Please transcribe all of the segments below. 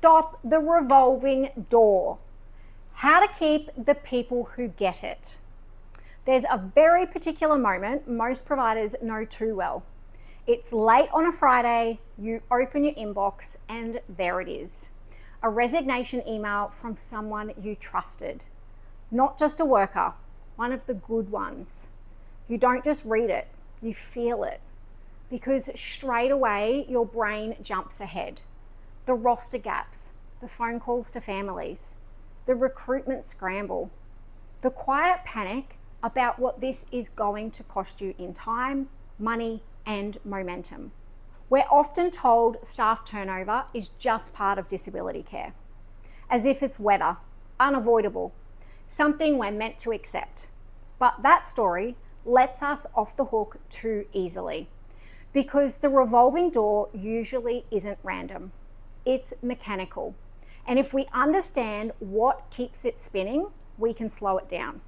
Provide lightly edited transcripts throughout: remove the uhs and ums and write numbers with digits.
Stop the revolving door. How to keep the people who get it. There's a very particular moment most providers know too well. It's late on a Friday, you open your inbox, and there it is. A resignation email from someone you trusted. Not just a worker, one of the good ones. You don't just read it, you feel it. Because straight away, your brain jumps ahead. The roster gaps, the phone calls to families, the recruitment scramble, the quiet panic about what this is going to cost you in time, money, and momentum. We're often told staff turnover is just part of disability care, as if it's weather, unavoidable, something we're meant to accept. But that story lets us off the hook too easily, because the revolving door usually isn't random. It's mechanical. And if we understand what keeps it spinning, we can slow it down.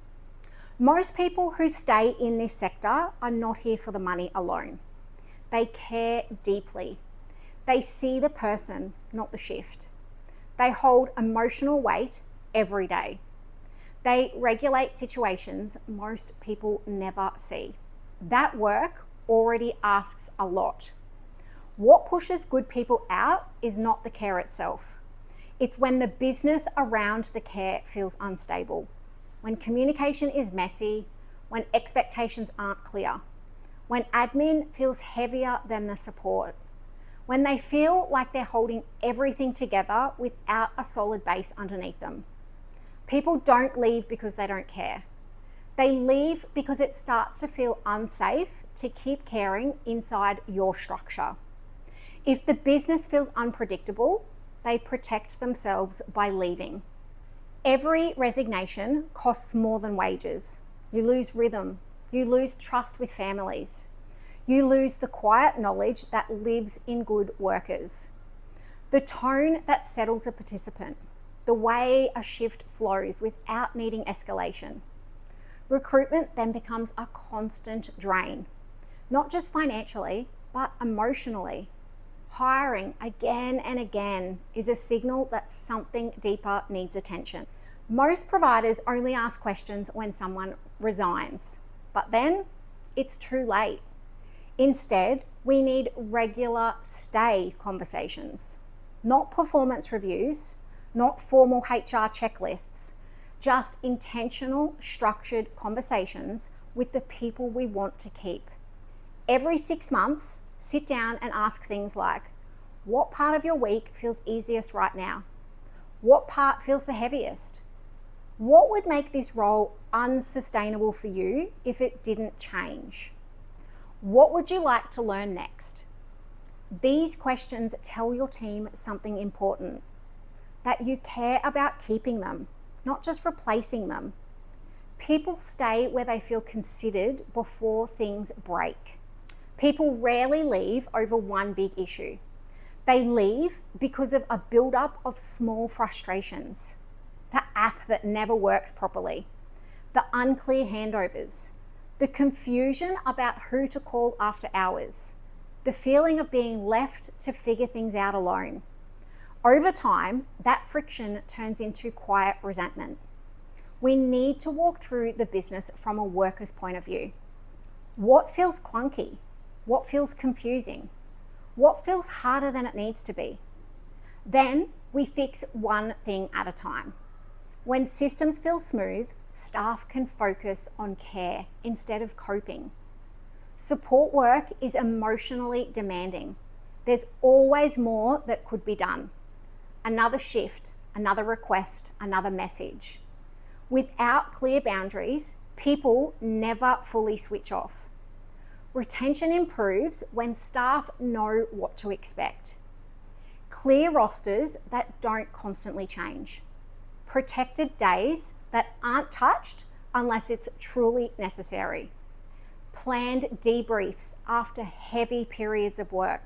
Most people who stay in this sector are not here for the money alone. They care deeply. They see the person, not the shift. They hold emotional weight every day. They regulate situations most people never see. That work already asks a lot. What pushes good people out is not the care itself. It's when the business around the care feels unstable, when communication is messy, when expectations aren't clear, when admin feels heavier than the support, when they feel like they're holding everything together without a solid base underneath them. People don't leave because they don't care. They leave because it starts to feel unsafe to keep caring inside your structure. If the business feels unpredictable, they protect themselves by leaving. Every resignation costs more than wages. You lose rhythm. You lose trust with families. You lose the quiet knowledge that lives in good workers. The tone that settles a participant. The way a shift flows without needing escalation. Recruitment then becomes a constant drain, not just financially, but emotionally. Hiring again and again is a signal that something deeper needs attention. Most providers only ask questions when someone resigns, but then it's too late. Instead, we need regular stay conversations, not performance reviews, not formal HR checklists, just intentional, structured conversations with the people we want to keep. Every 6 months, sit down and ask things like, what part of your week feels easiest right now? What part feels the heaviest? What would make this role unsustainable for you if it didn't change? What would you like to learn next? These questions tell your team something important, that you care about keeping them, not just replacing them. People stay where they feel considered before things break. People rarely leave over one big issue. They leave because of a build-up of small frustrations. The app that never works properly, the unclear handovers, the confusion about who to call after hours, the feeling of being left to figure things out alone. Over time, that friction turns into quiet resentment. We need to walk through the business from a worker's point of view. What feels clunky? What feels confusing? What feels harder than it needs to be? Then we fix one thing at a time. When systems feel smooth, staff can focus on care instead of coping. Support work is emotionally demanding. There's always more that could be done. Another shift, another request, another message. Without clear boundaries, people never fully switch off. Retention improves when staff know what to expect. Clear rosters that don't constantly change. Protected days that aren't touched unless it's truly necessary. Planned debriefs after heavy periods of work.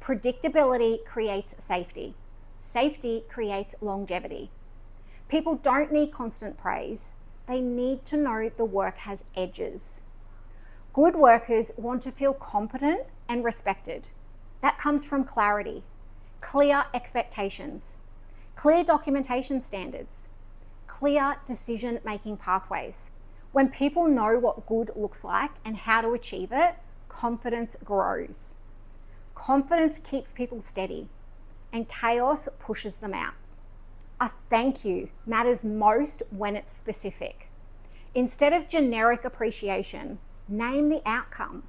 Predictability creates safety. Safety creates longevity. People don't need constant praise. They need to know the work has edges. Good workers want to feel competent and respected. That comes from clarity. clear expectations, clear documentation standards, clear decision-making pathways. When people know what good looks like and how to achieve it, confidence grows. Confidence keeps people steady, and chaos pushes them out. A thank you matters most when it's specific. Instead of generic appreciation, name the outcome.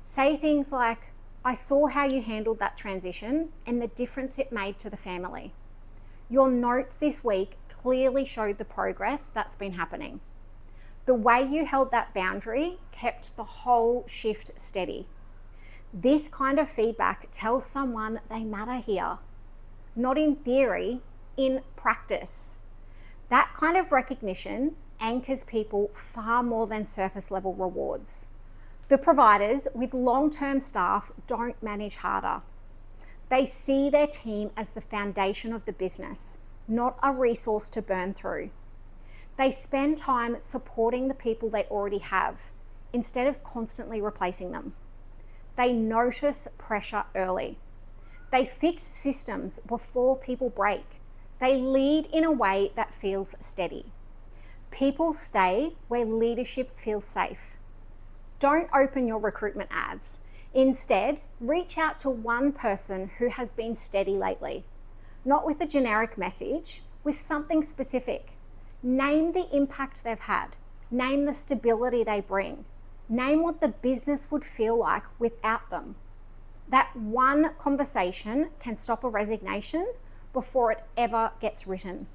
Say things like, I saw how you handled that transition and the difference it made to the family. Your notes this week clearly showed the progress that's been happening. The way you held that boundary kept the whole shift steady. This kind of feedback tells someone they matter here, not in theory, in practice. That kind of recognition anchors people far more than surface level rewards. The providers with long-term staff don't manage harder. They see their team as the foundation of the business, not a resource to burn through. They spend time supporting the people they already have instead of constantly replacing them. They notice pressure early. They fix systems before people break. They lead in a way that feels steady. People stay where leadership feels safe. Don't open your recruitment ads. Instead, reach out to one person who has been steady lately. Not with a generic message, with something specific. Name the impact they've had. Name the stability they bring. Name what the business would feel like without them. That one conversation can stop a resignation before it ever gets written.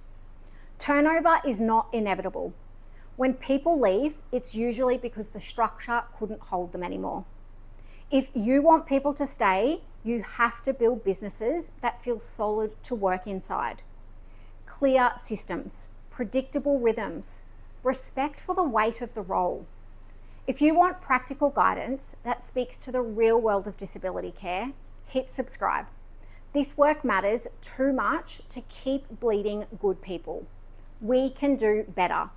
Turnover is not inevitable. When people leave, it's usually because the structure couldn't hold them anymore. If you want people to stay, you have to build businesses that feel solid to work inside. Clear systems, predictable rhythms, respect for the weight of the role. If you want practical guidance that speaks to the real world of disability care, hit subscribe. This work matters too much to keep bleeding good people. We can do better.